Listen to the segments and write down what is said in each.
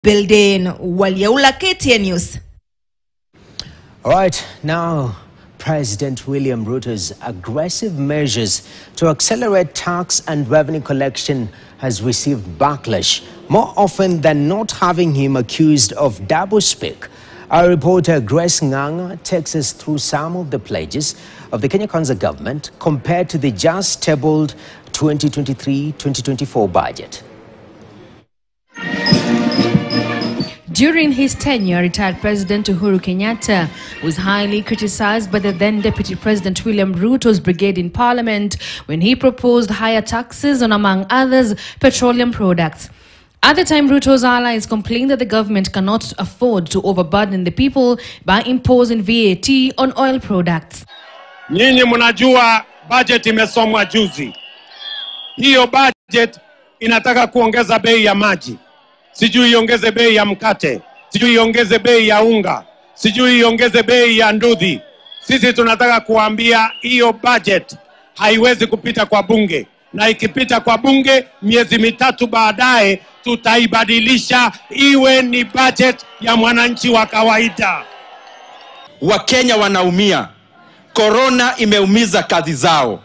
building. Waliaula KTN News. All right, now President William Ruto's aggressive measures to accelerate tax and revenue collection has received backlash, more often than not having him accused of doublespeak. Our reporter Grace Nganga takes us through some of the pledges of the Kenya Kwanza government compared to the just tabled 2023-2024 budget. During his tenure, retired President Uhuru Kenyatta was highly criticized by the then Deputy President William Ruto's brigade in Parliament when he proposed higher taxes on, among others, petroleum products. At the time, Ruto's allies complained that the government cannot afford to overburden the people by imposing VAT on oil products. Nyinyi mnajua budget imesomwa juzi. Hiyo budget inataka kuongeza bei ya maji. Sijui iongeze bei ya mkate, sijui iongeze bei ya unga, sijui iongeze bei ya nduthi. Sisi tunataka kuambia hiyo budget haiwezi kupita kwa bunge. Na ikipita kwa bunge, miezi mitatu baadaye tutaibadilisha iwe ni budget ya mwananchi wa kawaida. Wakenya wanaumia. Corona imeumiza kazi zao.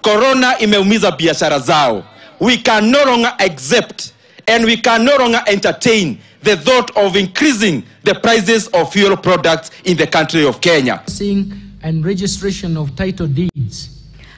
Corona imeumiza biashara zao. We can no longer accept and we can no longer entertain the thought of increasing the prices of fuel products in the country of Kenya. And registration of title deeds.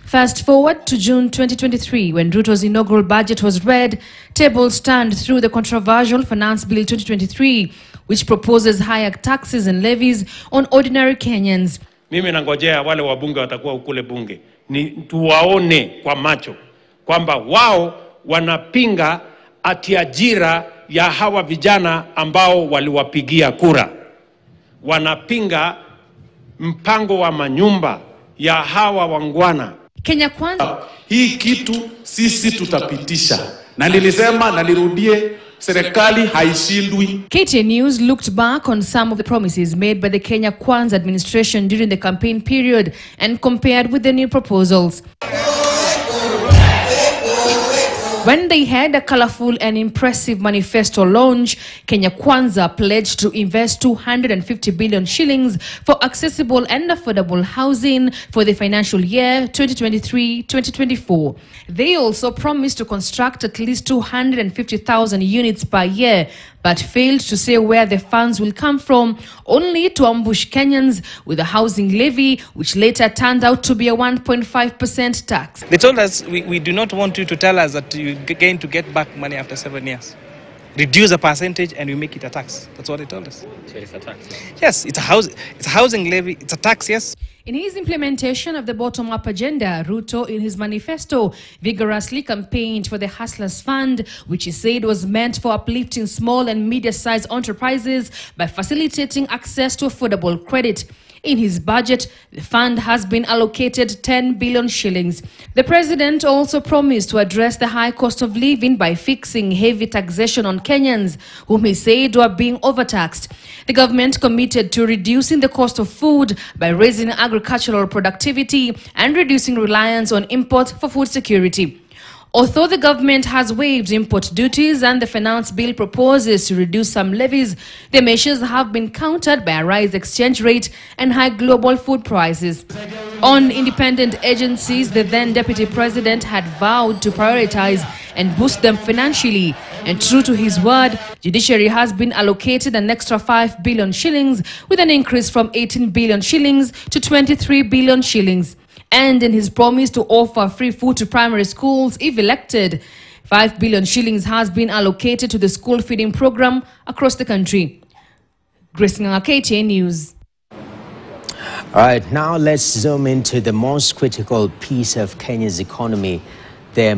Fast forward to June 2023, when Ruto's inaugural budget was read, tables turned through the controversial Finance Bill 2023, which proposes higher taxes and levies on ordinary Kenyans. Mimi nangojea wale wabunge watakuwa ukule bunge. Ni tuwaone kwa macho kwamba wao wanapinga ati ajira ya hawa vijana ambao waliwapigia kura. Wanapinga mpango wa manyumba ya hawa wangwana. Kenya Kwanza. Hii kitu sisi tutapitisha. Na nilisema na nirudie, serikali haishindwi. KTN News looked back on some of the promises made by the Kenya Kwanza administration during the campaign period and compared with the new proposals. When they had a colorful and impressive manifesto launch, Kenya Kwanza pledged to invest 250 billion shillings for accessible and affordable housing for the financial year 2023-2024. They also promised to construct at least 250,000 units per year, but failed to say where the funds will come from, only to ambush Kenyans with a housing levy, which later turned out to be a 1.5% tax. They told us, we do not want you to tell us that you're going to get back money after 7 years. Reduce a percentage and we make it a tax. That's what they told us. So it's a tax? Yes, it's a housing levy, it's a tax, yes. In his implementation of the bottom-up agenda, Ruto, in his manifesto, vigorously campaigned for the Hustlers Fund, which he said was meant for uplifting small and medium-sized enterprises by facilitating access to affordable credit. In his budget, the fund has been allocated 10 billion shillings. The president also promised to address the high cost of living by fixing heavy taxation on Kenyans, whom he said were being overtaxed. The government committed to reducing the cost of food by raising agricultural productivity and reducing reliance on import for food security. Although the government has waived import duties and the finance bill proposes to reduce some levies, the measures have been countered by a rise exchange rate and high global food prices. On independent agencies, the then deputy president had vowed to prioritize and boost them financially. And true to his word, judiciary has been allocated an extra 5 billion shillings, with an increase from 18 billion shillings to 23 billion shillings. And in his promise to offer free food to primary schools if elected, 5 billion shillings has been allocated to the school feeding program across the country. Grace Nganga, KTN News. All right, now let's zoom into the most critical piece of Kenya's economy, the